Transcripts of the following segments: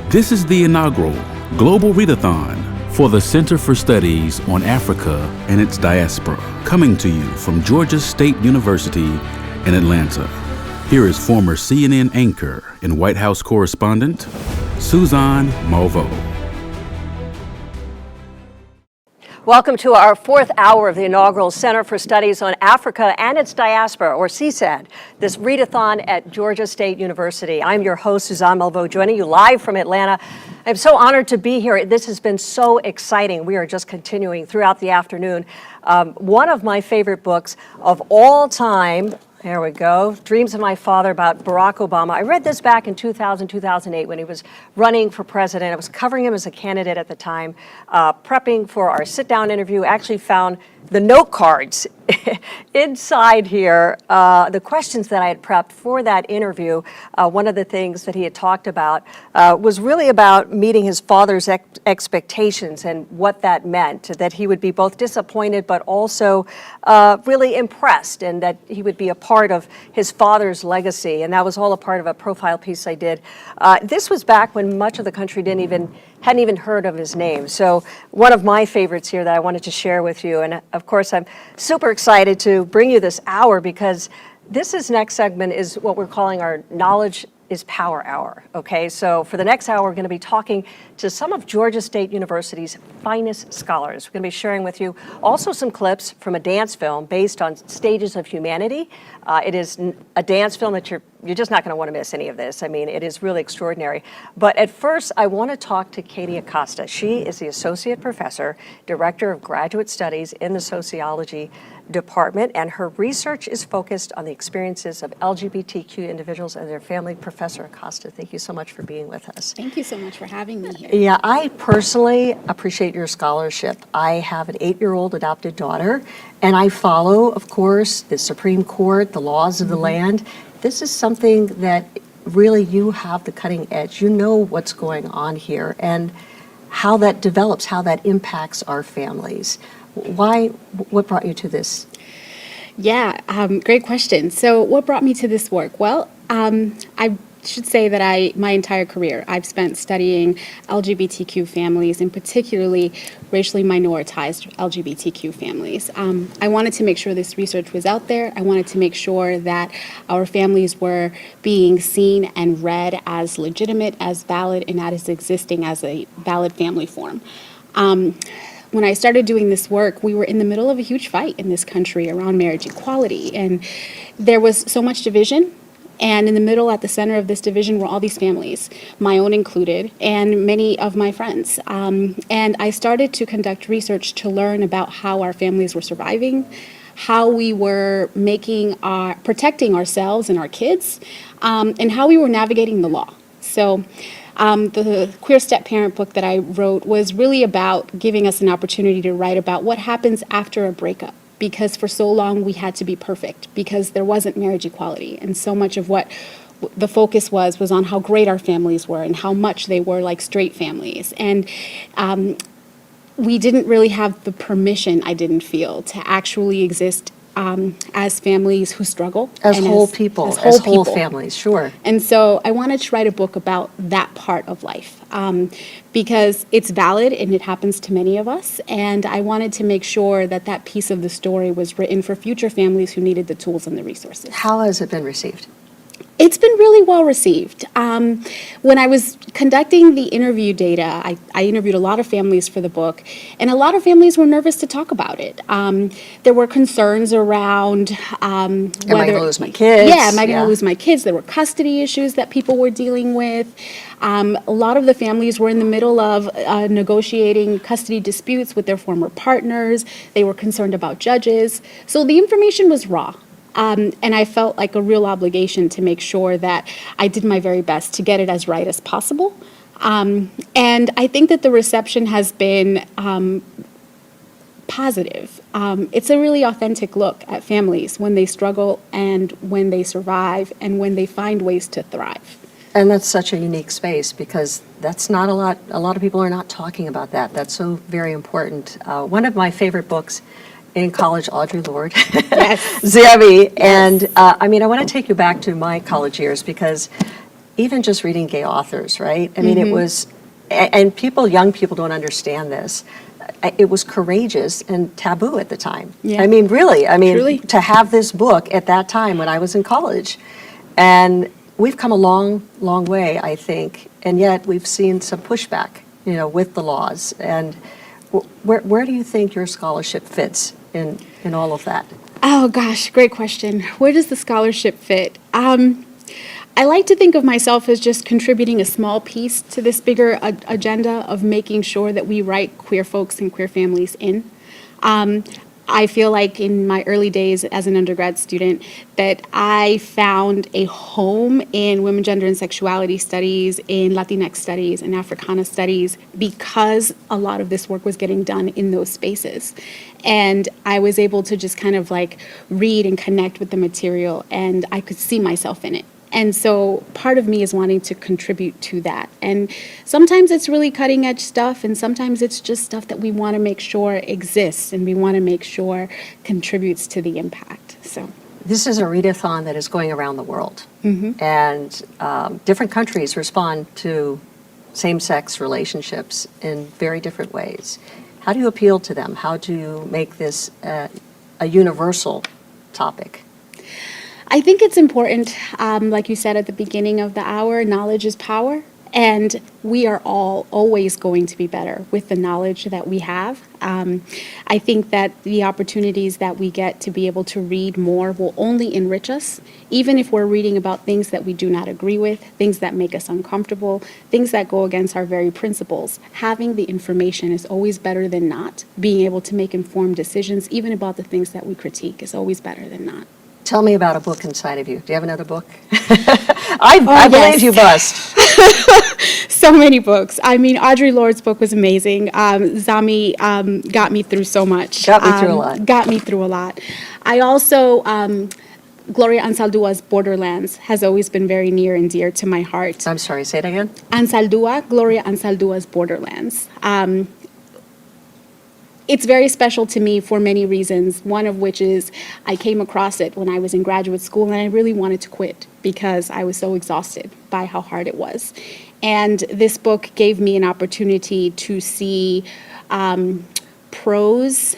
This is the inaugural Global READ-A-THON for the Center for Studies on Africa and its Diaspora, coming to you from Georgia State University in Atlanta. Here is former CNN anchor and White House correspondent, Suzanne Malveaux. Welcome to our fourth hour of the inaugural Center for Studies on Africa and its Diaspora, or CSAD, this READ-A-THON at Georgia State University. I'm your host, Suzanne Malveaux, joining you live from Atlanta. I'm so honored to be here. This has been so exciting. We are just continuing throughout the afternoon. One of my favorite books of all time, here we go, Dreams of My Father, about Barack Obama. I read this back in 2000, 2008 when he was running for president. I was covering him as a candidate at the time, prepping for our sit-down interview. Actually found the note cards inside here, the questions that I had prepped for that interview. One of the things that he had talked about was really about meeting his father's expectations and what that meant, that he would be both disappointed but also really impressed, and that he would be a part of his father's legacy. And that was all a part of a profile piece I did. This was back when much of the country hadn't even heard of his name. So one of my favorites here that I wanted to share with you. And of course, I'm super excited to bring you this hour because this next segment is what we're calling our Knowledge is Power Hour, okay? So for the next hour, we're gonna be talking to some of Georgia State University's finest scholars. We're gonna be sharing with you also some clips from a dance film based on Stages of Humanity. It is a dance film that you're just not gonna wanna miss any of this. I mean, it is really extraordinary. But at first, I wanna talk to Katie Acosta. She is the Associate Professor, Director of Graduate Studies in the Sociology Department, and her research is focused on the experiences of LGBTQ individuals and their family. Professor Acosta, thank you so much for being with us. Thank you so much for having me here. Yeah, I personally appreciate your scholarship. I have an 8-year-old adopted daughter, and I follow, of course, the Supreme Court, the laws of the land. This is something that really you have the cutting edge. You know what's going on here and how that develops, how that impacts our families. What brought you to this? Yeah, great question. So what brought me to this work? Well, I should say that my entire career, I've spent studying LGBTQ families, and particularly racially minoritized LGBTQ families. I wanted to make sure this research was out there. I wanted to make sure that our families were being seen and read as legitimate, as valid, and as existing as a valid family form. When I started doing this work, we were in the middle of a huge fight in this country around marriage equality, and there was so much division. And in the middle, at the center of this division, were all these families, my own included, and many of my friends. And I started to conduct research to learn about how our families were surviving, how we were protecting ourselves and our kids, and how we were navigating the law. So the Queer Step Parent book that I wrote was really about giving us an opportunity to write about what happens after a breakup. Because for so long we had to be perfect because there wasn't marriage equality. And so much of what the focus was on how great our families were and how much they were like straight families. And we didn't really have the permission, I didn't feel, to actually exist as families who struggle. As whole people, as whole families, sure. And so I wanted to write a book about that part of life because it's valid and it happens to many of us. And I wanted to make sure that that piece of the story was written for future families who needed the tools and the resources. How has it been received? It's been really well received. When I was conducting the interview data, I interviewed a lot of families for the book, and a lot of families were nervous to talk about it. There were concerns around am I going to lose my kids? Yeah, am I going to lose my kids? There were custody issues that people were dealing with. A lot of the families were in the middle of negotiating custody disputes with their former partners. They were concerned about judges. So the information was raw. And I felt like a real obligation to make sure that I did my very best to get it as right as possible. And I think that the reception has been positive. It's a really authentic look at families when they struggle and when they survive and when they find ways to thrive. And that's such a unique space because that's not a lot of people are not talking about that. That's so very important. One of my favorite books in college, Audre Lorde, yes. Zebby. Yes. And I want to take you back to my college years because even just reading gay authors, right? I mean, it was, and young people don't understand this. It was courageous and taboo at the time. Yeah. I mean, really, Truly. to have this book at that time when I was in college. And we've come a long, long way, I think, and yet we've seen some pushback, with the laws. And where do you think your scholarship fits in all of that? Oh gosh, great question. Where does the scholarship fit? I like to think of myself as just contributing a small piece to this bigger agenda of making sure that we write queer folks and queer families in. I feel like in my early days as an undergrad student that I found a home in women, gender, and sexuality studies, in Latinx studies, and Africana studies, because a lot of this work was getting done in those spaces. And I was able to just kind of like read and connect with the material, and I could see myself in it. And so part of me is wanting to contribute to that. And sometimes it's really cutting edge stuff, and sometimes it's just stuff that we want to make sure exists and we want to make sure contributes to the impact. So this is a readathon that is going around the world. And different countries respond to same-sex relationships in very different ways. How do you appeal to them? How do you make this a universal topic? I think it's important, like you said at the beginning of the hour, knowledge is power. And we are all always going to be better with the knowledge that we have. I think that the opportunities that we get to be able to read more will only enrich us, even if we're reading about things that we do not agree with, things that make us uncomfortable, things that go against our very principles. Having the information is always better than not. Being able to make informed decisions, even about the things that we critique, is always better than not. Tell me about a book inside of you. Do you have another book? I believe you must. So many books. I mean, Audre Lorde's book was amazing. Zami got me through so much. Got me through a lot. Got me through a lot. I also, Gloria Anzaldua's Borderlands has always been very near and dear to my heart. I'm sorry, say it again. Gloria Anzaldua's Borderlands. It's very special to me for many reasons, one of which is I came across it when I was in graduate school and I really wanted to quit because I was so exhausted by how hard it was. And this book gave me an opportunity to see prose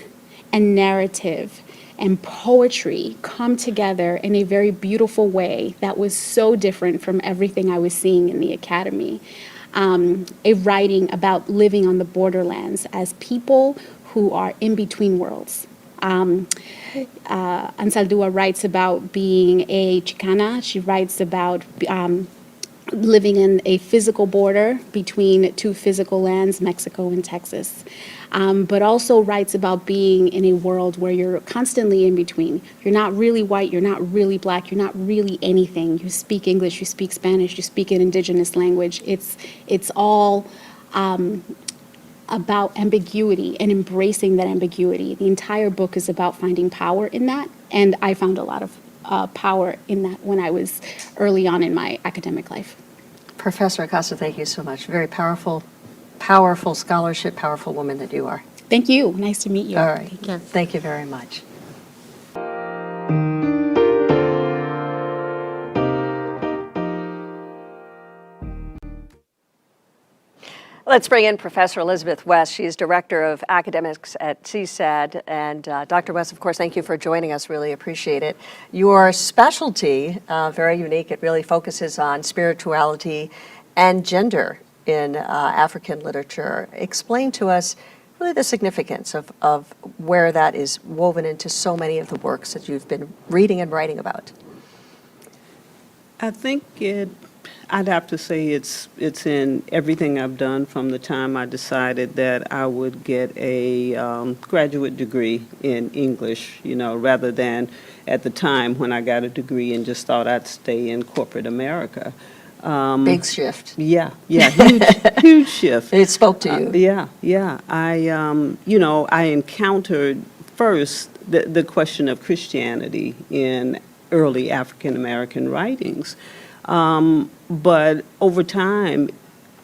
and narrative and poetry come together in a very beautiful way that was so different from everything I was seeing in the academy. A writing about living on the borderlands as people who are in between worlds. Ansaldúa writes about being a Chicana. She writes about living in a physical border between two physical lands, Mexico and Texas, but also writes about being in a world where you're constantly in between. You're not really white, you're not really black, you're not really anything. You speak English, you speak Spanish, you speak an indigenous language. It's all about ambiguity and embracing that ambiguity. The entire book is about finding power in that, and I found a lot of power in that when I was early on in my academic life. Professor Acosta, thank you so much. Very powerful, powerful scholarship, powerful woman that you are. Thank you. Nice to meet you. All right. Take care. Thank you very much. Let's bring in Professor Elizabeth West. She's Director of Academics at CSAD. And Dr. West, of course, thank you for joining us. Really appreciate it. Your specialty, very unique. It really focuses on spirituality and gender in African literature. Explain to us really the significance of where that is woven into so many of the works that you've been reading and writing about. I think I'd have to say it's in everything I've done from the time I decided that I would get a graduate degree in English, rather than at the time when I got a degree and just thought I'd stay in corporate America. Big shift. Yeah, huge shift. It spoke to you. Yeah. I encountered first the question of Christianity in early African American writings. But over time,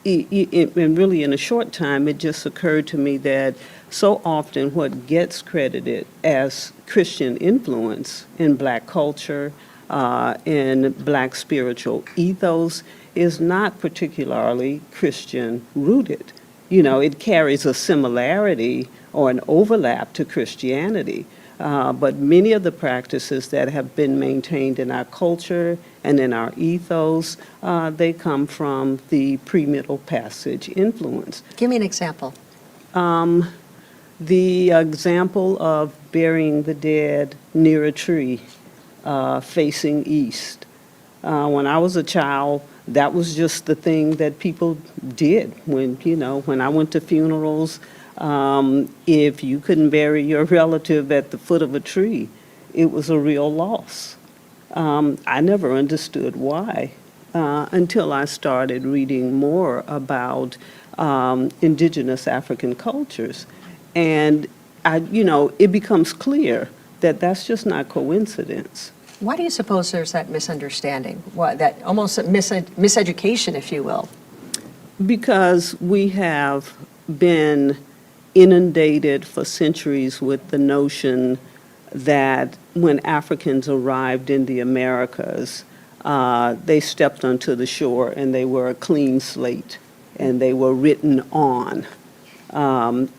and really in a short time, it just occurred to me that so often what gets credited as Christian influence in Black culture, in Black spiritual ethos, is not particularly Christian rooted. You know, it carries a similarity or an overlap to Christianity. But many of the practices that have been maintained in our culture and in our ethos, they come from the pre-Middle Passage influence. Give me an example. The example of burying the dead near a tree, facing east. When I was a child, that was just the thing that people did. When I went to funerals, if you couldn't bury your relative at the foot of a tree, it was a real loss. I never understood why until I started reading more about indigenous African cultures. And it becomes clear that that's just not coincidence. Why do you suppose there's that misunderstanding, that almost miseducation, if you will? Because we have been inundated for centuries with the notion that when Africans arrived in the Americas, they stepped onto the shore and they were a clean slate and they were written on,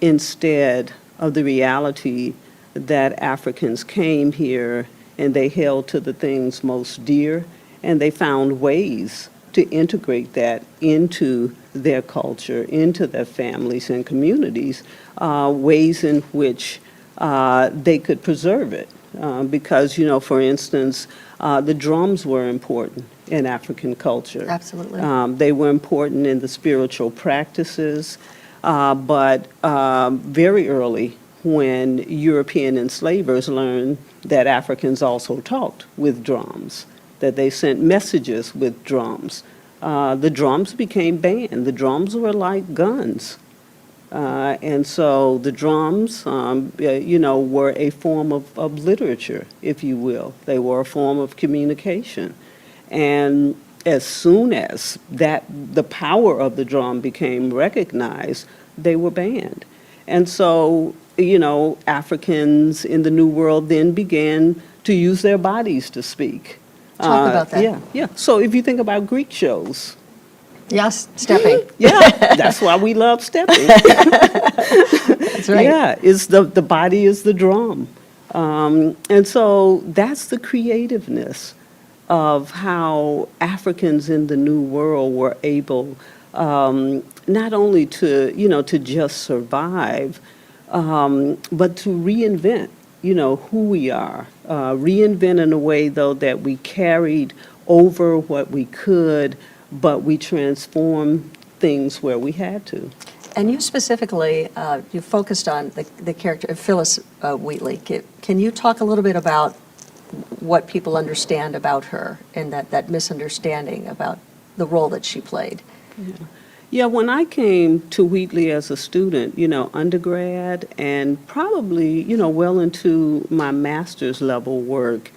instead of the reality that Africans came here and they held to the things most dear, and they found ways to integrate that into their culture, into their families and communities, ways in which they could preserve it. Because, for instance, the drums were important in African culture. Absolutely. They were important in the spiritual practices, but very early, when European enslavers learned that Africans also talked with drums, that they sent messages with drums. The drums became banned. The drums were like guns. And so the drums, were a form of literature, if you will. They were a form of communication. And as soon as the power of the drum became recognized, they were banned. And so, Africans in the New World then began to use their bodies to speak. Talk about that. Yeah. So if you think about Greek shows. Yes, stepping. Yeah, that's why we love stepping. That's right. Yeah, it's the body is the drum. And so that's the creativeness of how Africans in the New World were able not only to just survive, but to reinvent, who we are. Reinvent in a way, though, that we carried over what we could, but we transformed things where we had to. And you specifically, you focused on the character of Phyllis Wheatley. Can you talk a little bit about what people understand about her and that misunderstanding about the role that she played? Yeah, when I came to Wheatley as a student, undergrad and probably, well into my master's level work,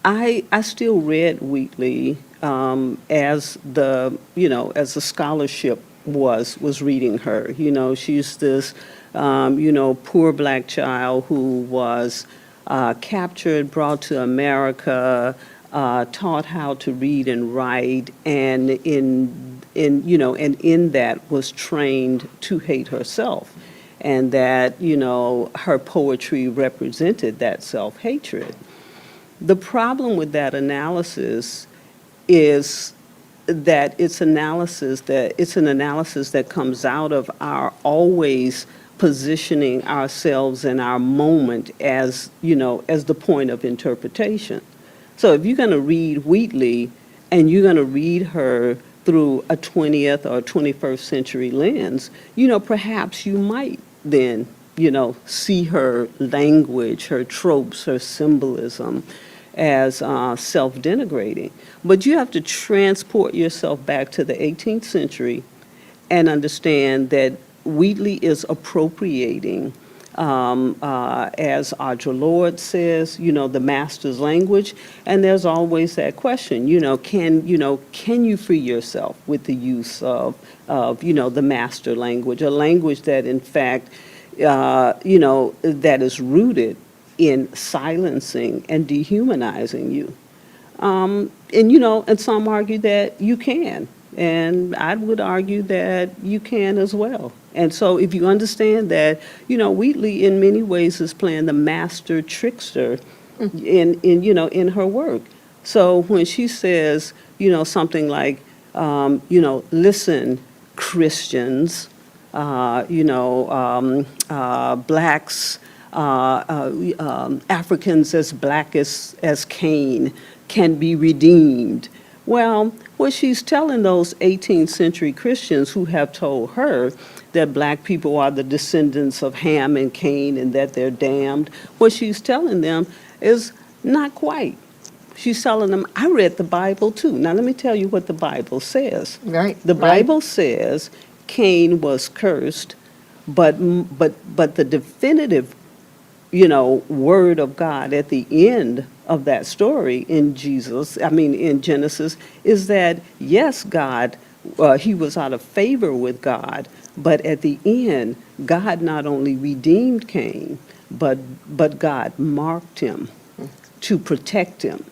I still read Wheatley as as the scholarship was reading her. She's this, poor black child who was captured, brought to America, taught how to read and write, and in that was trained to hate herself, and that her poetry represented that self-hatred. The problem with that analysis is that it's an analysis that comes out of our always positioning ourselves in our moment as the point of interpretation. So if you're going to read Wheatley and you're going to read her through a 20th or 21st century lens, perhaps you might then, see her language, her tropes, her symbolism as self-denigrating. But you have to transport yourself back to the 18th century and understand that Wheatley is appropriating, as Audre Lorde says, the master's language, and there's always that question, can you free yourself with the use of the master language, a language that in fact, that is rooted in silencing and dehumanizing you. And, you know, and some argue that you can. And I would argue that you can as well. And so if you understand that, you know, Wheatley in many ways is playing the master trickster you know, in her work. So when she says, you know, something like, you know, listen, Christians, blacks, Africans as black as Cain can be redeemed. Well, what she's telling those 18th century Christians who have told her that black people are the descendants of Ham and Cain and that they're damned, what she's telling them is not quite. She's telling them, I read the Bible too. Now let me tell you what the Bible says. Right. The Bible says Cain was cursed, but the definitive, you know, word of God at the end of that story in Genesis, is that yes, God, he was out of favor with God, but at the end, God not only redeemed Cain, but God marked him to protect him.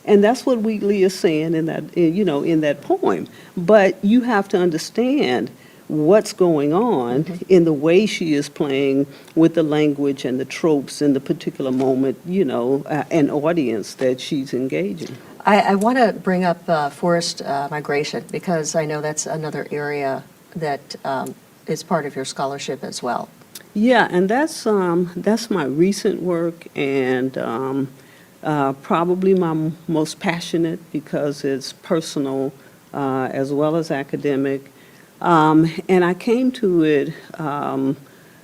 And that's what Wheatley is saying in that, you know, in that poem. But you have to understand what's going on in the way she is playing with the language and the tropes in the particular moment, you know, an audience that she's engaging. I want to bring up forced migration, because I know that's another area that is part of your scholarship as well. Yeah, and that's my recent work, and probably my most passionate, because it's personal as well as academic. And I came to it,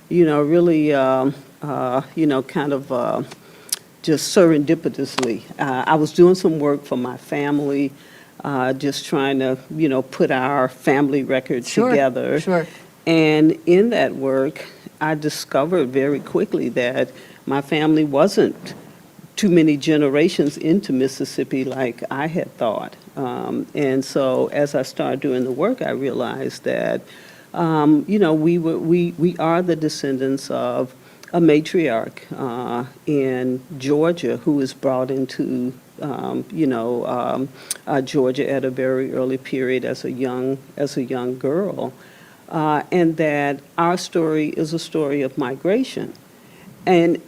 you know, really, you know, kind of just serendipitously. I was doing some work for my family, just trying to, you know, put our family records together. Sure. And in that work, I discovered very quickly that my family wasn't too many generations into Mississippi like I had thought. And so as I started doing the work, I realized that, you know, we are the descendants of a matriarch in Georgia who was brought into, you know, Georgia at a very early period as a young girl. And that our story is a story of migration. And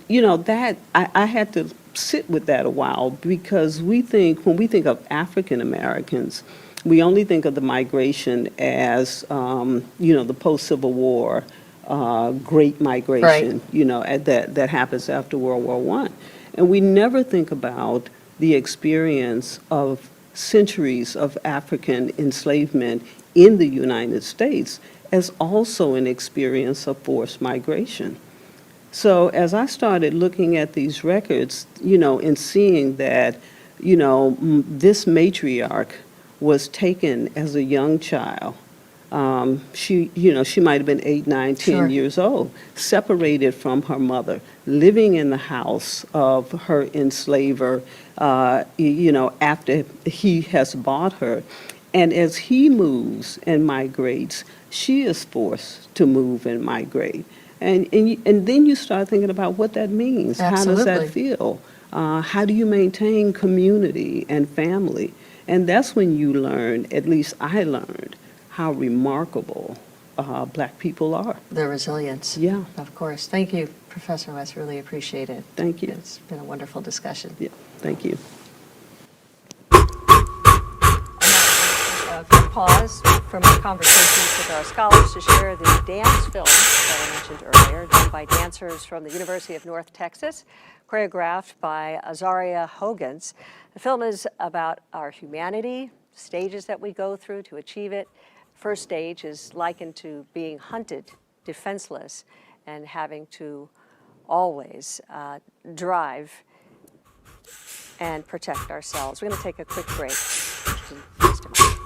you know, that I had to sit with that a while, because when we think of African Americans, we only think of the migration as, you know, the post-Civil War Great Migration, Right. you know, that happens after World War I. And we never think about the experience of centuries of African enslavement in the United States as also an experience of forced migration. So as I started looking at these records, you know, and seeing that, you know, this matriarch was taken as a young child. She, you know, she might have been 8, 9, 10 Sure. years old, separated from her mother, living in the house of her enslaver, you know, after he has bought her. And as he moves and migrates, she is forced to move and migrate. And then you start thinking about what that means. Absolutely. How does that feel? How do you maintain community and family? And that's when you learn, at least I learned, how remarkable Black people are. The resilience. Yeah. Of course. Thank you, Professor West. Really appreciate it. Thank you. It's been a wonderful discussion. Yeah, thank you. A quick pause from our conversations with our scholars to share the dance film that I mentioned earlier, done by dancers from the University of North Texas, choreographed by Azaria Hogans. The film is about our humanity, stages that we go through to achieve it. First stage is likened to being hunted, defenseless, and having to always drive and protect ourselves. We're going to take a quick break. In just a moment.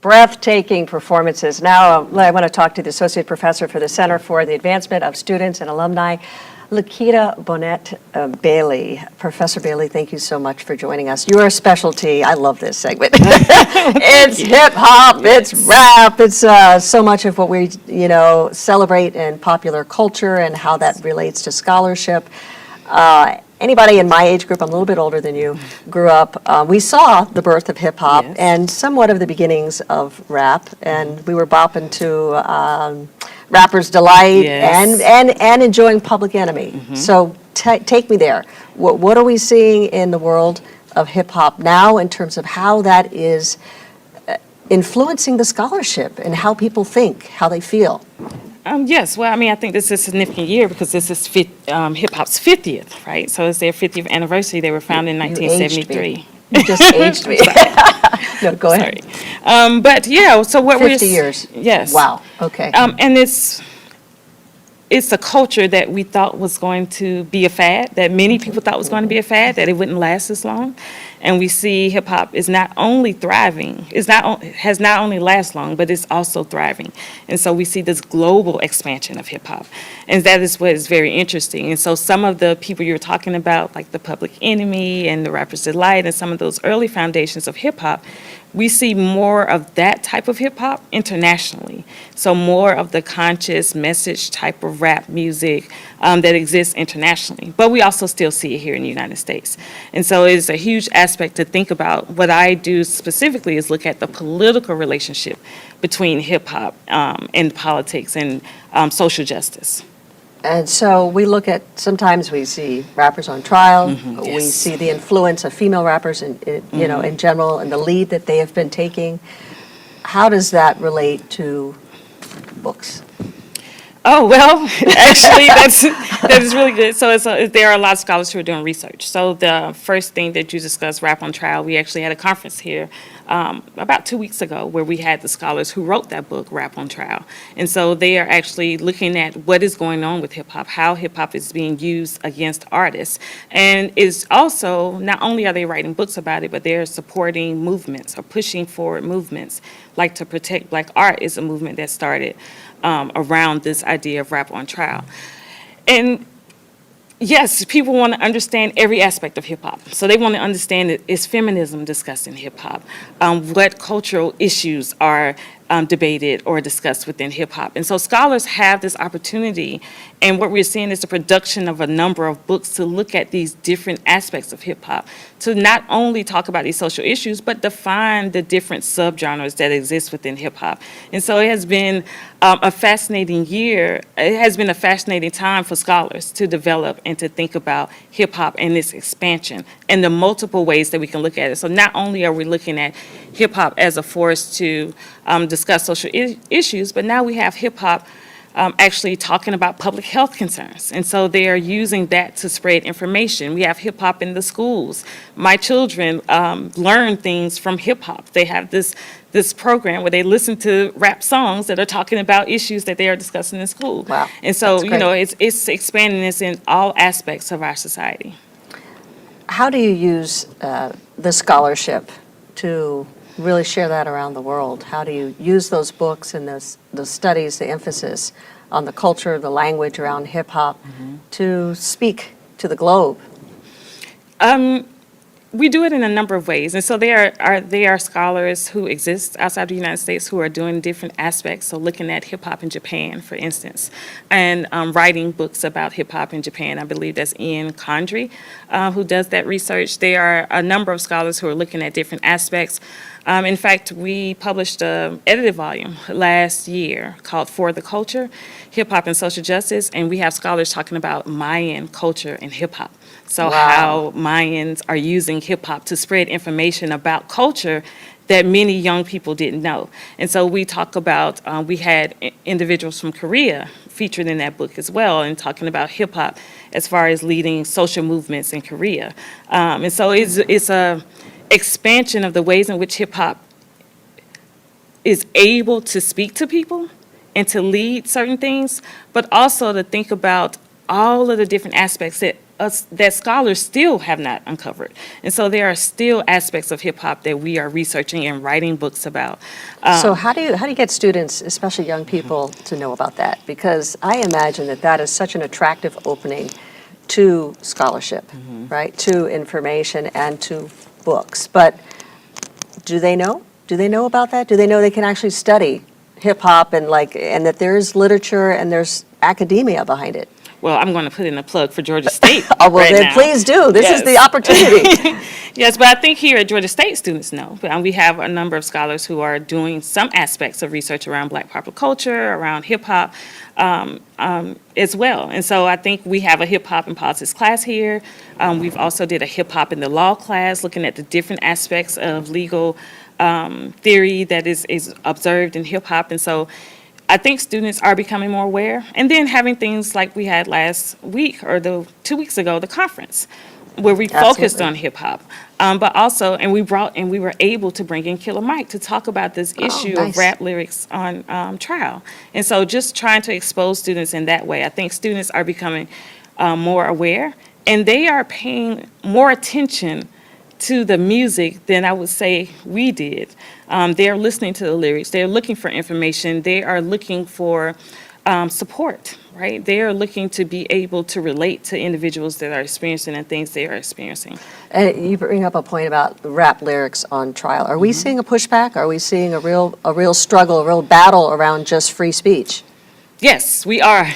breathtaking performances. Now I want to talk to the Associate Professor for the Center for the Advancement of Students and Alumni, Lakita Bonnet Bailey. Professor Bailey, thank you so much for joining us. Your specialty, I love this segment. It's hip hop, it's rap, it's so much of what we, celebrate in popular culture and how that relates to scholarship. Anybody in my age group, I'm a little bit older than you, grew up, we saw the birth of hip hop and somewhat of the beginnings of rap, and we were bopping to Rapper's Delight and enjoying Public Enemy. So take me there. What are we seeing in the world of hip hop now in terms of how that is influencing the scholarship and how people think, how they feel? Yes, well, I mean, I think this is a significant year because this is hip-hop's 50th, right? So it's their 50th anniversary. They were founded in 1973. You just aged me. No, go ahead. Sorry. But yeah, so what 50 years. Yes. Wow, okay. And it's a culture that we thought was going to be a fad, that many people thought was going to be a fad, that it wouldn't last as long. And we see hip hop is not only thriving, has not only last long, but it's also thriving. And so we see this global expansion of hip hop. And that is what is very interesting. And so some of the people you were talking about, like the Public Enemy and the Rapper's Delight and some of those early foundations of hip hop, we see more of that type of hip hop internationally. So more of the conscious message type of rap music that exists internationally. But we also still see it here in the United States. And so it's a huge aspect to think about. What I do specifically is look at the political relationship between hip hop and politics and social justice. And so we look at, sometimes we see rappers on trial. We see the influence of female rappers in general and the lead that they have been taking. How does that relate to books? Oh, well, actually, that is really good. So there are a lot of scholars who are doing research. So the first thing that you discussed, Rap on Trial, we actually had a conference here about 2 weeks ago where we had the scholars who wrote that book, Rap on Trial. And so they are actually looking at what is going on with hip hop, how hip hop is being used against artists. And it's also, not only are they writing books about it, but they're supporting movements or pushing forward movements. Like To Protect Black Art is a movement that started around this idea of rap on trial. And yes, people want to understand every aspect of hip hop. So they want to understand that is feminism discussed in hip hop? What cultural issues are debated or discussed within hip hop? And so scholars have this opportunity, and what we're seeing is the production of a number of books to look at these different aspects of hip hop, to not only talk about these social issues, but define the different subgenres that exist within hip hop. And so it has been a fascinating year. It has been a fascinating time for scholars to develop and to think about hip hop and its expansion and the multiple ways that we can look at it. So not only are we looking at hip hop as a force to discuss social issues, but now we have hip hop actually talking about public health concerns. And so they are using that to spread information. We have hip hop in the schools. My children learn things from hip hop. They have this program where they listen to rap songs that are talking about issues that they are discussing in school. Wow. And so, That's great. it's expanding this in all aspects of our society. How do you use the scholarship to really share that around the world? How do you use those books and the studies, the emphasis on the culture, the language around hip hop to speak to the globe? We do it in a number of ways. And so there are scholars who exist outside the United States who are doing different aspects. So looking at hip hop in Japan, for instance, and writing books about hip hop in Japan. I believe that's Ian Condry who does that research. There are a number of scholars who are looking at different aspects. In fact, we published an edited volume last year called For the Culture, Hip Hop and Social Justice, and we have scholars talking about Mayan culture and hip hop. So how Mayans are using hip hop to spread information about culture that many young people didn't know. And so we talk about, we had individuals from Korea featured in that book as well, and talking about hip hop as far as leading social movements in Korea. And so it's a expansion of the ways in which hip hop is able to speak to people and to lead certain things, but also to think about all of the different aspects that that scholars still have not uncovered. And so there are still aspects of hip hop that we are researching and writing books about. So how do you get students, especially young people, to know about that? Because I imagine that that is such an attractive opening to scholarship, right? To information and to books. But do they know? Do they know about that? Do they know they can actually study hip hop and that there's literature and there's academia behind it? Well, I'm going to put in a plug for Georgia State. Oh, well, right then now. please do. This is Yes. the opportunity. Yes, but I think here at Georgia State, students know. We have a number of scholars who are doing some aspects of research around Black popular culture, around hip hop as well. And so I think we have a hip hop and politics class here. We've also did a hip hop in the law class, looking at the different aspects of legal theory that is observed in hip hop. And so I think students are becoming more aware. And then having things like we had last week or 2 weeks ago, the conference, where we focused Absolutely. on hip hop. But also, and we were able to bring in Killer Mike to talk about this issue nice. of rap lyrics on trial. And so just trying to expose students in that way. I think students are becoming more aware, and they are paying more attention to the music than I would say we did. They're listening to the lyrics. They're looking for information. They are looking for support, right? They are looking to be able to relate to individuals that are experiencing the things they are experiencing. And you bring up a point about rap lyrics on trial. Are we seeing a pushback? Are we seeing a real struggle, a real battle around just free speech? Yes, we are.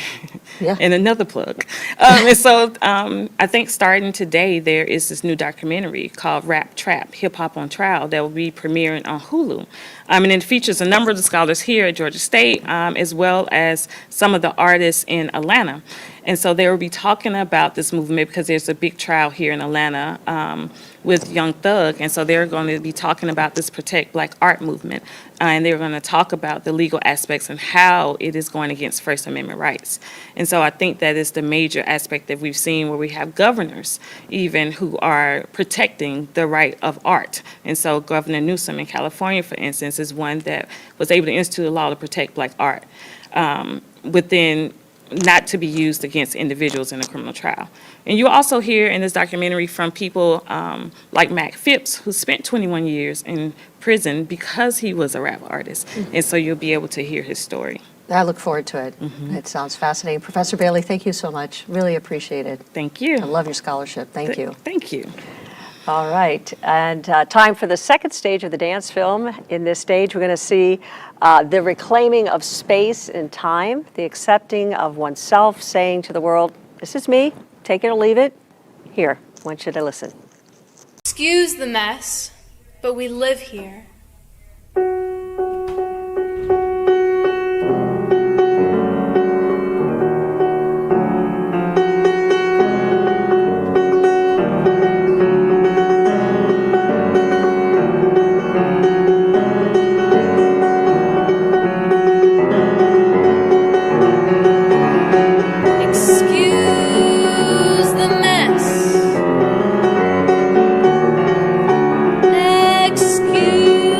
Yeah. And another plug. And so I think starting today, there is this new documentary called Rap Trap, Hip Hop on Trial, that will be premiering on Hulu. And it features a number of the scholars here at Georgia State, as well as some of the artists in Atlanta. And so they will be talking about this movement because there's a big trial here in Atlanta with Young Thug. And so they're going to be talking about this Protect Black Art movement. And they're going to talk about the legal aspects and how it is going against First Amendment rights. And so I think that is the major aspect that we've seen where we have governors even who are protecting the right of art. And so Governor Newsom in California, for instance, is one that was able to institute a law to protect Black art within not to be used against individuals in a criminal trial. And you also hear in this documentary from people like Mac Phipps, who spent 21 years in prison because he was a rap artist. And so you'll be able to hear his story. I look forward to it. It sounds fascinating. Professor Bailey, thank you so much. Really appreciate it. Thank you. I love your scholarship. Thank you. Thank you. All right, and time for the second stage of the dance film. In this stage, we're going to see the reclaiming of space and time, the accepting of oneself, saying to the world, this is me, take it or leave it. Here, I want you to listen. Excuse the mess, but we live here. Excuse the mess. Excuse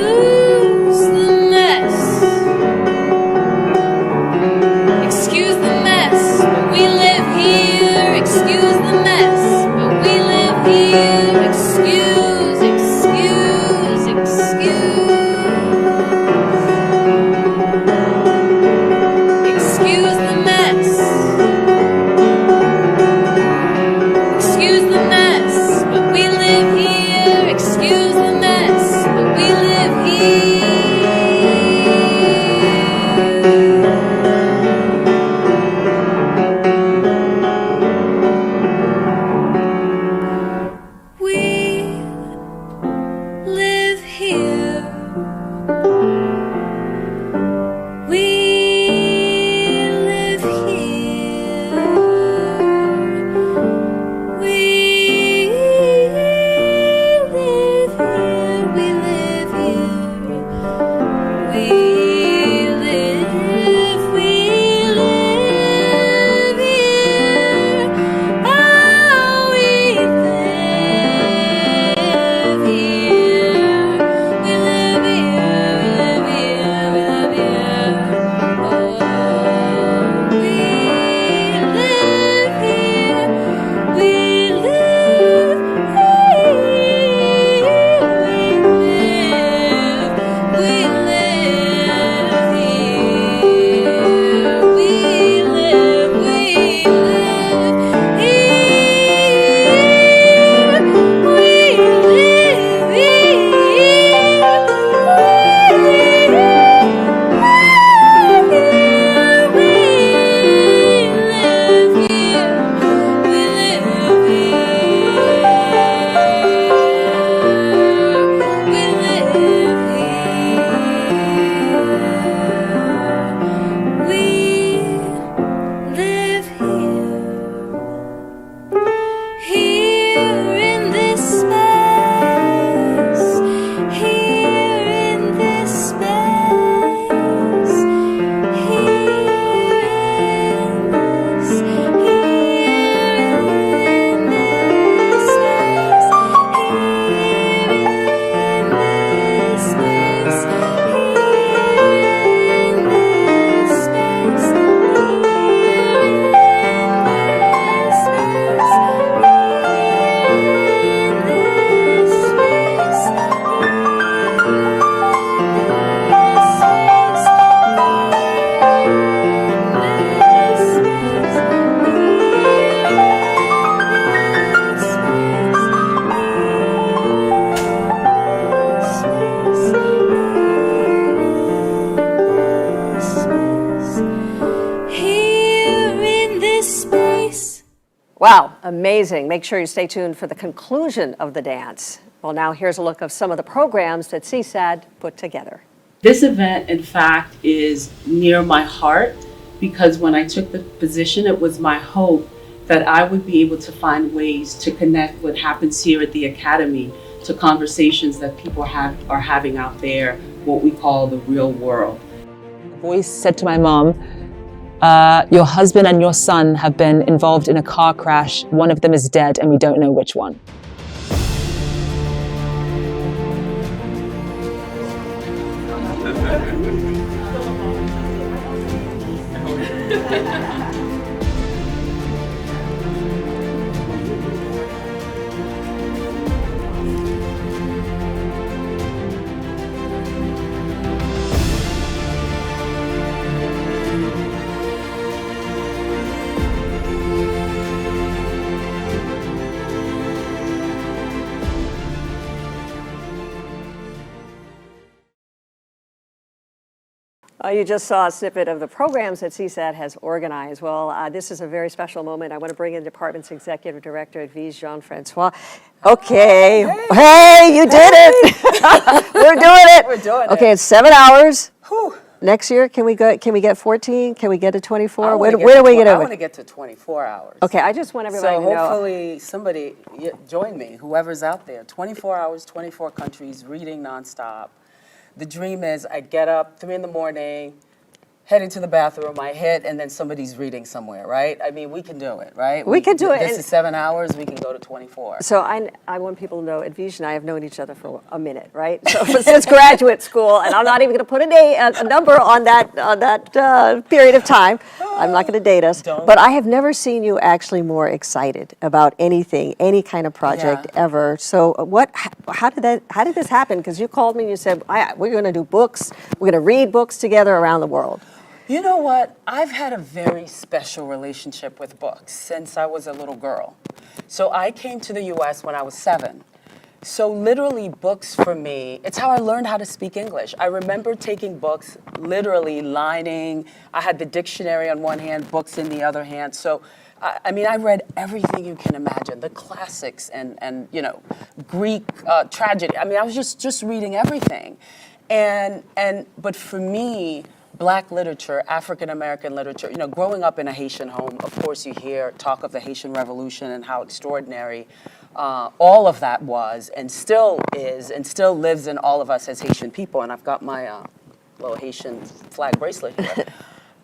Amazing. Make sure you stay tuned for the conclusion of the dance. Well, now here's a look of some of the programs that CSAD put together. This event, in fact, is near my heart because when I took the position, it was my hope that I would be able to find ways to connect what happens here at the Academy to conversations that people are having out there, what we call the real world. The voice said to my mom, your husband and your son have been involved in a car crash. One of them is dead and we don't know which one. You just saw a snippet of the programs that CSAD has organized. Well, this is a very special moment. I want to bring in the department's executive director at VIS, Jean-Francois. Okay. Hey, you did it. We're doing it. We're doing it. Okay, it's 7 hours. Whew. Next year, can we get 14? Can we get to 24? Where I do we get I over? want to get to 24 hours. Okay, I just want everybody So to know. hopefully somebody join me, whoever's out there. 24 hours, 24 countries, reading nonstop. The dream is I get up 3 in the morning, head into the bathroom, I hit, and then somebody's reading somewhere, right? I mean, we can do it, right? We can do it. This is 7 hours, we can go to 24. So I want people to know, Advish and I have known each other for a minute, right? So since graduate school, and I'm not even going to put a number on that period of time. I'm not going to date us. Don't. But I have never seen you actually more excited about anything, any kind of project ever. So how did this happen? Because you called me and you said, we're going to do books. We're going to read books together around the world. You know what? I've had a very special relationship with books since I was a little girl. So I came to the U.S. when I was 7. So literally books for me, it's how I learned how to speak English. I remember taking books, literally lining. I had the dictionary on one hand, books in the other hand. So, I mean, I read everything you can imagine, the classics and Greek tragedy. I mean, I was just reading everything. But for me, Black literature, African American literature, growing up in a Haitian home, of course you hear talk of the Haitian Revolution and how extraordinary all of that was and still is and still lives in all of us as Haitian people. And I've got my little Haitian flag bracelet here.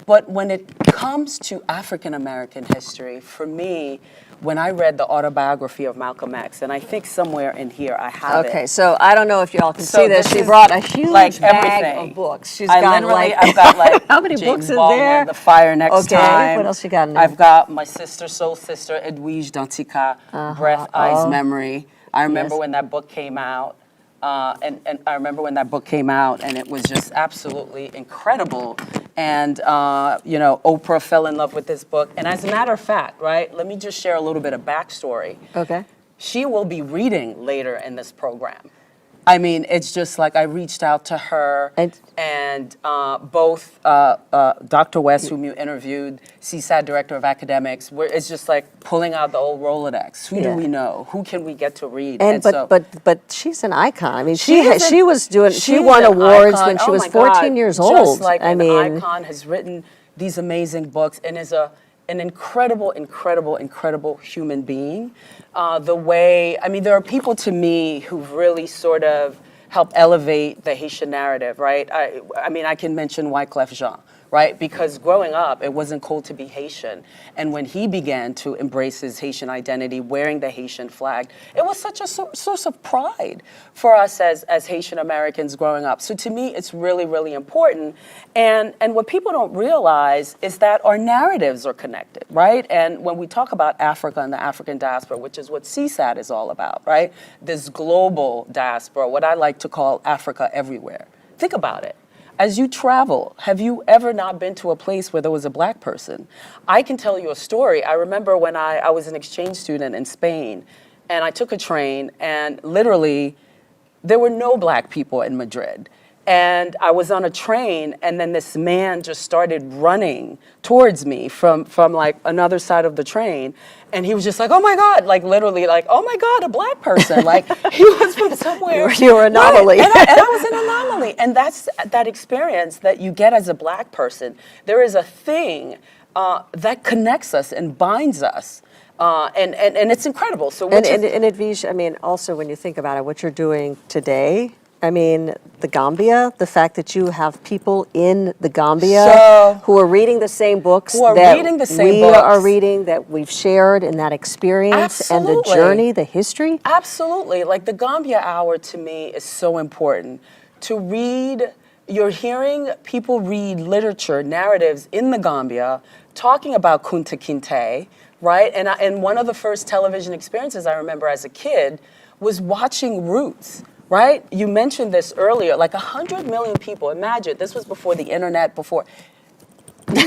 But when it comes to African American history, for me, when I read the autobiography of Malcolm X, and I think somewhere in here I have it. Okay, so I don't know if y'all can So see this. this She is brought a huge like bag everything. of books. She's I've got got like how many James books is Baldwin, there? The Fire Next Okay, Time. what else you got in there? I've got my soul sister, Edwige Dantika, Breath, Eyes, Memory. I remember when that book came out. And I remember when that book came out, and it was just absolutely incredible. And, Oprah fell in love with this book. And as a matter of fact, right, let me just share a little bit of backstory. Okay. She will be reading later in this program. I mean, it's just like I reached out to her and both Dr. West, whom you interviewed, CSAD Director of Academics, it's just like pulling out the old Rolodex. Who do we know? Who can we get to read? But she's an icon. I mean, she she won an awards icon. when she Oh was my 14 God. years old. Just like I an mean, icon, has written these amazing books and is an incredible, incredible, incredible human being. There are people to me who've really sort of helped elevate the Haitian narrative, right? I can mention Wyclef Jean, right? Because growing up, it wasn't cool to be Haitian. And when he began to embrace his Haitian identity, wearing the Haitian flag, it was such a source of pride for us as Haitian Americans growing up. So to me, it's really, really important. And what people don't realize is that our narratives are connected, right? And when we talk about Africa and the African diaspora, which is what CSAD is all about, right? This global diaspora, what I like to call Africa everywhere. Think about it. As you travel, have you ever not been to a place where there was a Black person? I can tell you a story. I remember when I was an exchange student in Spain, and I took a train, and literally there were no black people in Madrid. And I was on a train, and then this man just started running towards me from like another side of the train. And he was just like, oh my God, like literally like, oh my God, a black person. Like he was from somewhere. You were an anomaly. Right. And I was an anomaly. And that's that experience that you get as a black person. There is a thing that connects us and binds us. And it's incredible. So And Advish, I mean, also when you think about it, what you're doing today, I mean, the Gambia, the fact that you have people in the Gambia who are reading the same books that we are reading, that we've shared in that experience and the journey, the history. Absolutely. Like the Gambia Hour to me is so important. To read, you're hearing people read literature, narratives in the Gambia, talking about Kunta Kinte, right? And one of the first television experiences I remember as a kid was watching Roots. Right? You mentioned this earlier, like 100 million people. Imagine, this was before the internet, before.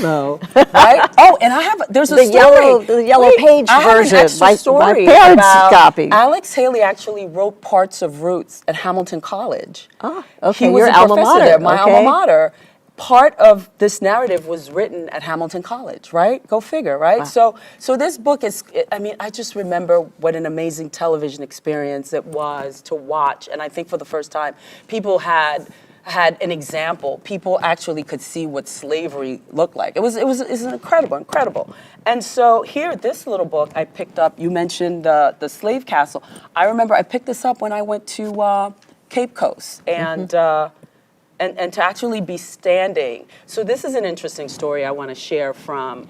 No. Right? Oh, and there's a story. The yellow page I version. Have an extra story my parents' about copy. Alex Haley actually wrote parts of Roots at Hamilton College. Oh, okay. He was Your a alma professor mater. there, my alma mater. Part of this narrative was written at Hamilton College, right? Go figure, right? Wow. So this book is, I mean, I just remember what an amazing television experience it was to watch. And I think for the first time, people had an example. People actually could see what slavery looked like. It was incredible. And so here, this little book I picked up, you mentioned the slave castle. I remember I picked this up when I went to Cape Coast. And to actually be standing. So this is an interesting story I want to share from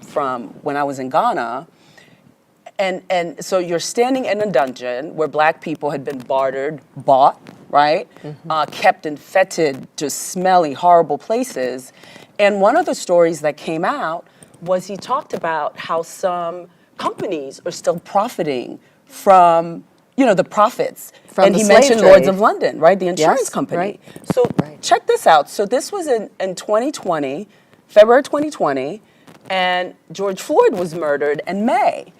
when I was in Ghana. And so you're standing in a dungeon where black people had been bought, right? Kept in fetid, just smelly, horrible places. And one of the stories that came out was he talked about how some companies are still profiting from the profits. And he mentioned Lords of London, right? The insurance company. Right. So check this out. So this was in 2020, February 2020, and George Floyd was murdered in May.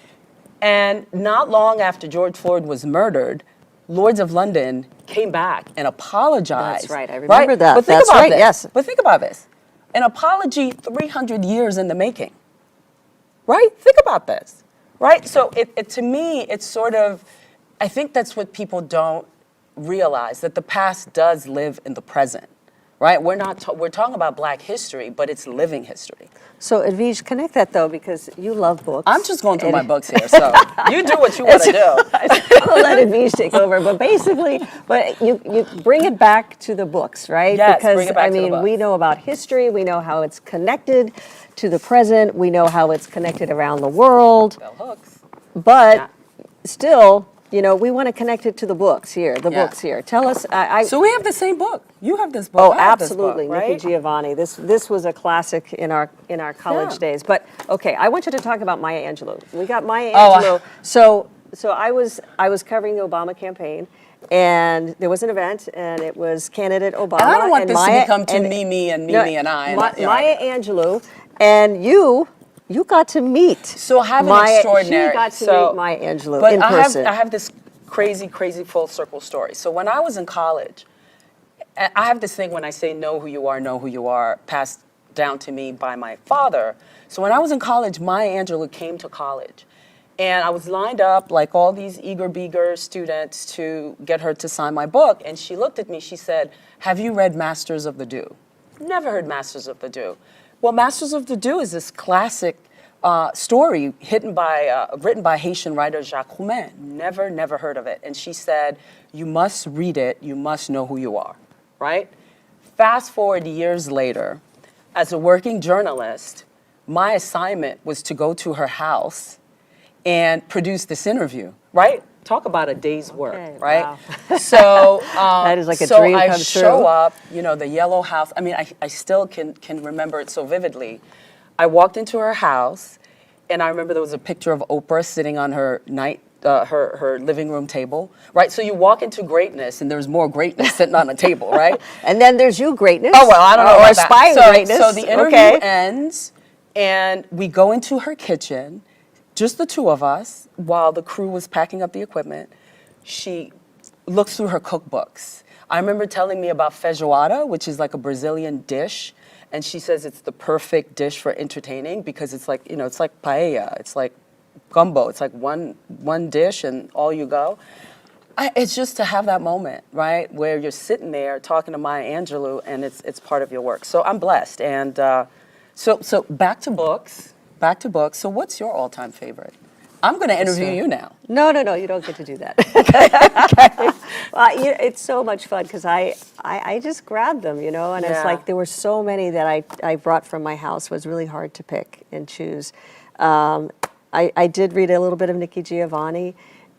And not long after George Floyd was murdered, Lords of London came back and apologized. That's right. I remember that. But think That's about right, this. yes. But think about this. An apology 300 years in the making. Right? Think about this. Right? So to me, it's sort of, I think that's what people don't realize, that the past does live in the present, right? We're talking about black history, but it's living history. So Advish, connect that though, because you love books. I'm just going through my books here, so you do what you want to do. I'll let Advish take over, but basically, you bring it back to the books, right? Yes, because bring it back to the books. we know about history, we know how it's connected to the present, we know how it's connected around the world. Bell hooks. But still, we want to connect it to the books here. Books here. Tell us. So we have the same book. You have this book. Oh, I have this absolutely, book, right? Nikki Giovanni. This was a classic in our college days. But okay, I want you to talk about Maya Angelou. We got Maya Angelou. So I was covering the Obama campaign, and there was an event, and it was candidate Obama. And I don't want this Maya, to become to me and I. Maya Angelou, and you got to meet. So I have an extraordinary. She got to meet Maya Angelou but in person. I have this crazy full circle story. So when I was in college, I have this thing when I say know who you are, passed down to me by my father. So when I was in college, Maya Angelou came to college. And I was lined up like all these eager students to get her to sign my book. And she looked at me, she said, have you read Masters of the Dew? Never heard Masters of the Dew. Well, Masters of the Dew is this classic story written by Haitian writer Jacques Roumain. Never heard of it. And she said, you must read it, you must know who you are, right? Fast forward years later, as a working journalist, my assignment was to go to her house and produce this interview, right? Talk about a day's work, right? Wow. So that is like a dream come true. So I show up, the yellow house. I mean, I still can remember it so vividly. I walked into her house, and I remember there was a picture of Oprah sitting on her her living room table, right? So you walk into greatness, and there's more greatness sitting on a table, right? And then there's you greatness. Oh, well, I don't know about aspiring that. greatness. So the interview ends, and we go into her kitchen, just the two of us, while the crew was packing up the equipment. She looks through her cookbooks. I remember telling me about feijoada, which is like a Brazilian dish. And she says it's the perfect dish for entertaining because it's like, it's like paella. It's like gumbo. It's like one dish and all you go. It's just to have that moment, right, where you're sitting there talking to Maya Angelou and it's part of your work. So I'm blessed. And so back to books. So what's your all-time favorite? I'm going to interview you now. No, you don't get to do that. Okay. Well, it's so much fun because I just grabbed them, and it's like there were so many that I brought from my house. It was really hard to pick and choose. I did read a little bit of Nikki Giovanni,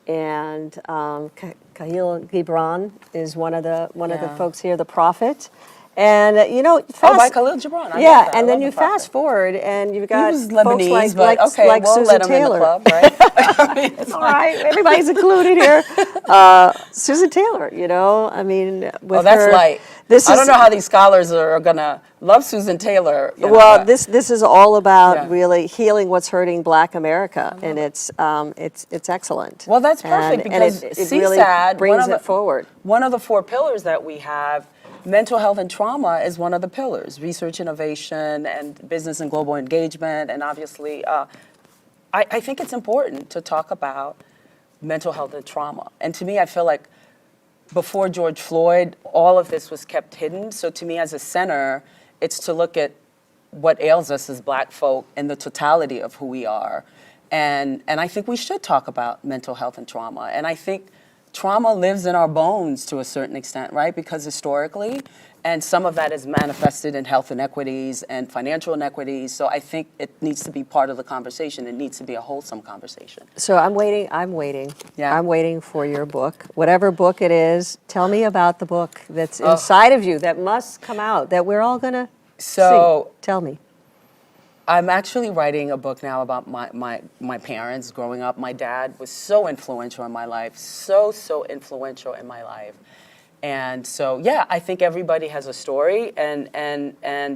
and Khalil Gibran is one of the folks here, the prophet. And by Khalil Gibran. I love that. And then you fast forward, and you've got he was Lebanese, folks like we'll Susan let him Taylor. in the club, right? It's all right, everybody's included here. Susan Taylor, I mean, with that's her, light. I don't know how these scholars are gonna love Susan Taylor. This is all about really healing what's hurting Black America, and it's excellent. Well, that's perfect because it CSAD really brings it forward. One of the 4 pillars that we have. Mental health and trauma is one of the pillars, research innovation and business and global engagement. And obviously, I think it's important to talk about mental health and trauma. And to me, I feel like before George Floyd, all of this was kept hidden. So to me, as a center, it's to look at what ails us as Black folk and the totality of who we are. And I think we should talk about mental health and trauma. And I think trauma lives in our bones to a certain extent, right? Because historically, and some of that is manifested in health inequities and financial inequities. So I think it needs to be part of the conversation. It needs to be a wholesome conversation. So I'm waiting. Yeah. I'm waiting for your book. Whatever book it is, tell me about the book that's inside of you that must come out, that we're all going to see. Tell me. I'm actually writing a book now about my parents growing up. My dad was so influential in my life, so influential in my life. And so, I think everybody has a story, and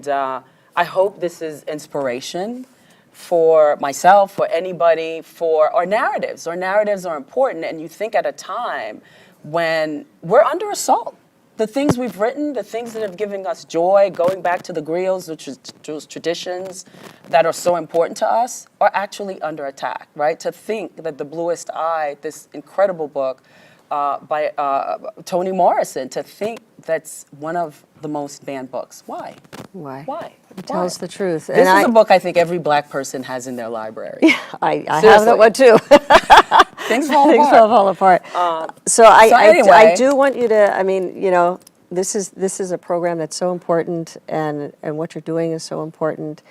I hope this is inspiration for myself, for anybody, for our narratives. Our narratives are important, and you think at a time when we're under assault. The things we've written, the things that have given us joy, going back to the griots, which is those traditions that are so important to us, are actually under attack, right? To think that The Bluest Eye, this incredible book by Toni Morrison, to think that's one of the most banned books. Why? It tells the truth. This is a book I think every Black person has in their library. Yeah, I have that one too. Things fall apart. I do want you to, this is a program that's so important, and what you're doing is so important.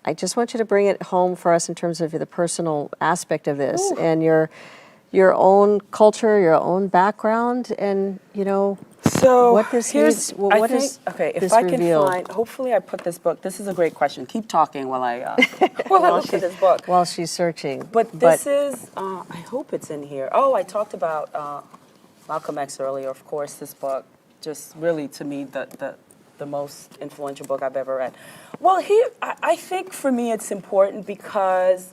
I just want you to bring it home for us in terms of the personal aspect of this and your own culture, your own background, and So what this here's, means, what is if this I reveal? can find, hopefully I put this book, this is a great question. Keep talking while I look at this book. While she's searching. But this is, I hope it's in here. Oh, I talked about Malcolm X earlier, of course, this book, just really to me the most influential book I've ever read. Well, here, I think for me it's important because,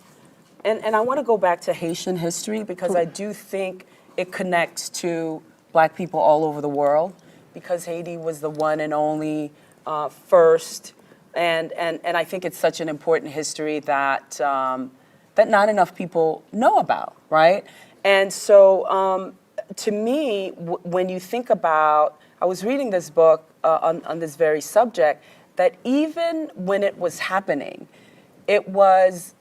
and I want to go back to Haitian history because I do think it connects to Black people all over the world, because Haiti was the one and only first, and I think it's such an important history that that not enough people know about, right? And so to me, when you think about, I was reading this book on this very subject, that even when it was happening, it was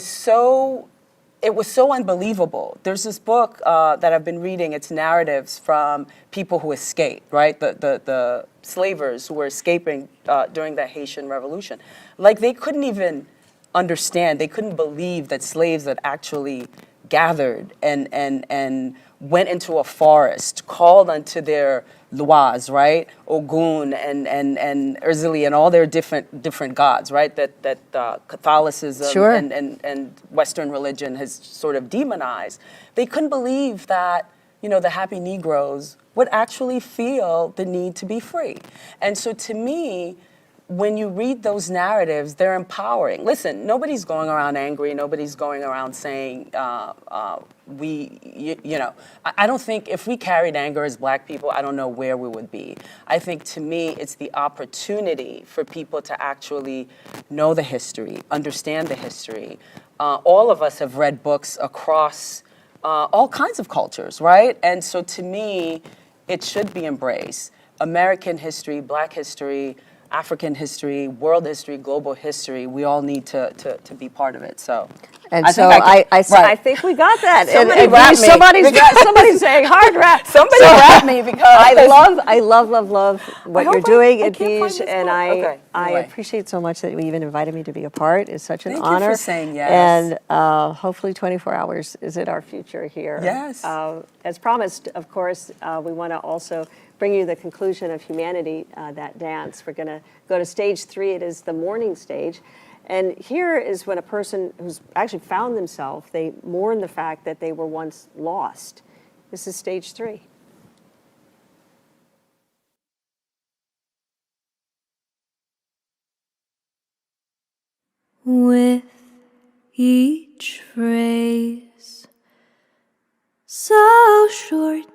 so unbelievable. There's this book that I've been reading. It's narratives from people who escaped, right? The slavers who were escaping during the Haitian Revolution. Like, they couldn't even understand. They couldn't believe that slaves had actually gathered and went into a forest, called unto their Loas, right? Ogun and Erzili and all their different gods, right? That Catholicism and Western religion has sort of demonized. They couldn't believe that, the happy Negroes would actually feel the need to be free. And so to me, when you read those narratives, they're empowering. Listen, nobody's going around angry. Nobody's going around saying, I don't think if we carried anger as Black people, I don't know where we would be. I think to me, it's the opportunity for people to actually know the history, understand the history. All of us have read books across all kinds of cultures, right? And so to me, it should be embraced. American history, Black history, African history, world history, global history, we all need to be part of it. So, And I so think I think we got that. Somebody And rap me. somebody's saying hard rap. Somebody rap me because I love what you're doing, I can't find Adij, this and book. I Okay, anyway. appreciate so much that you even invited me to be a part. It's such an Thank you honor. for saying yes. And hopefully 24 hours is in our future here. Yes. As promised, of course, we want to also bring you the conclusion of Humanity, that dance. We're going to go to stage 3. It is the mourning stage. And here is when a person who's actually found themselves, they mourn the fact that they were once lost. This is stage 3. With each phrase so short,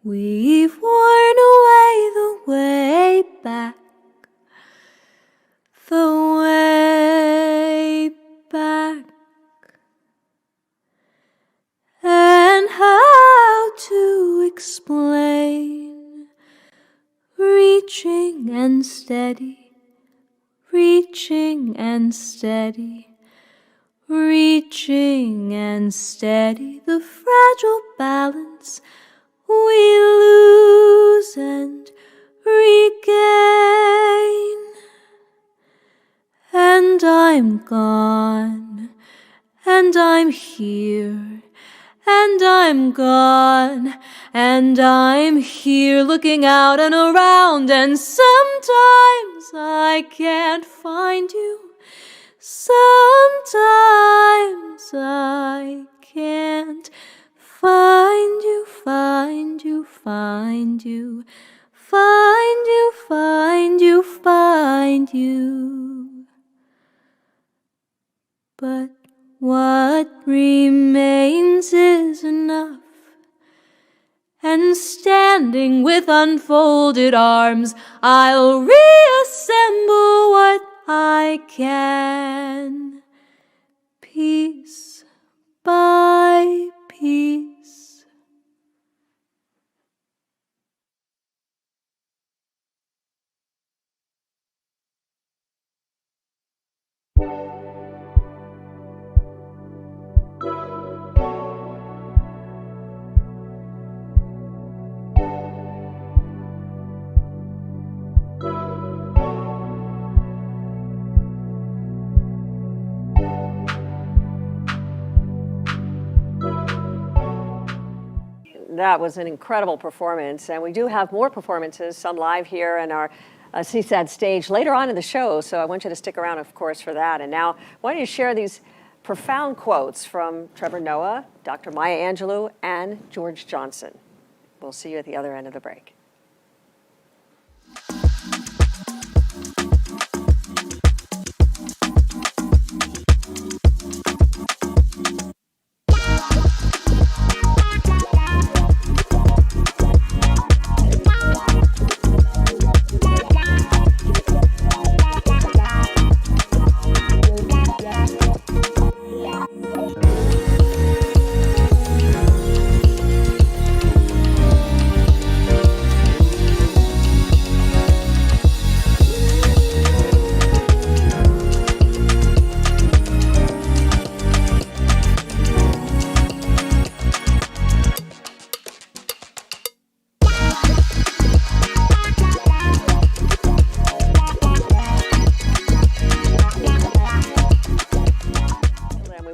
we've worn away the way back, the way back, and how to explain reaching and steady, reaching and steady, reaching and steady, the fragile balance we lose and regain. And I'm gone, and I'm here, and I'm gone, and I'm here, looking out and around, and sometimes I can't find you. Sometimes I can't find you, find you, find you, find you, find you, find you. But what remains is enough, and standing with unfolded arms, I'll reassemble what I can, piece by piece. That was an incredible performance, and we do have more performances, some live here in our CSAD stage later on in the show, so I want you to stick around, of course, for that. And now, why don't you share these profound quotes from Trevor Noah, Dr. Maya Angelou, and George Johnson. We'll see you at the other end of the break.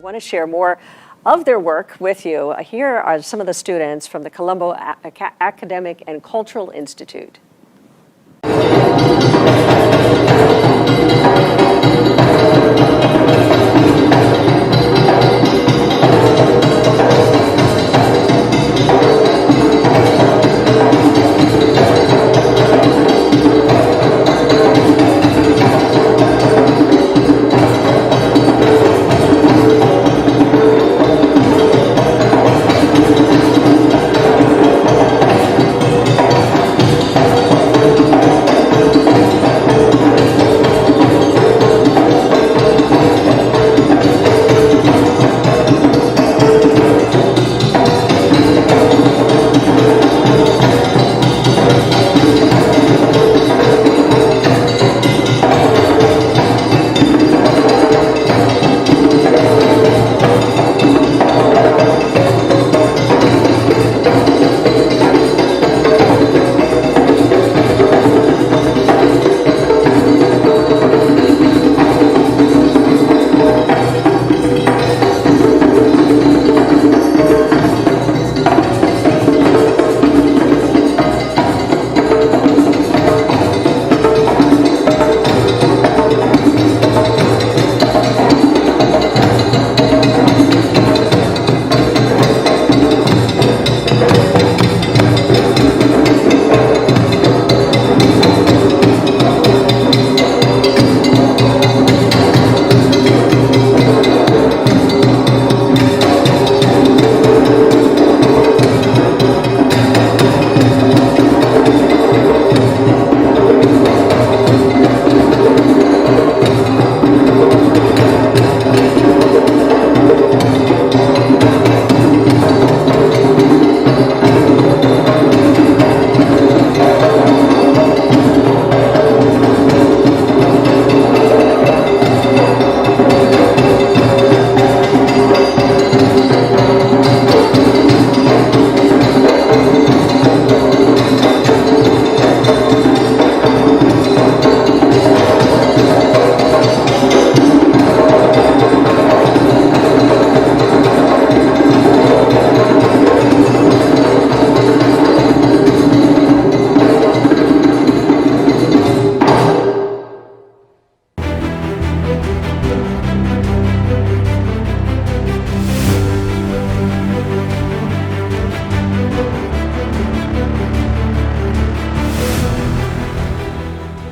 Want to share more of their work with you. Here are some of the students from the Colombo Academic and Cultural Institute.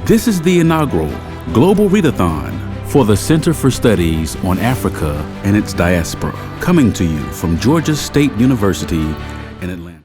This is the inaugural Global Read-A-THON for the Center for Studies on Africa and its Diaspora, coming to you from Georgia State University in Atlanta.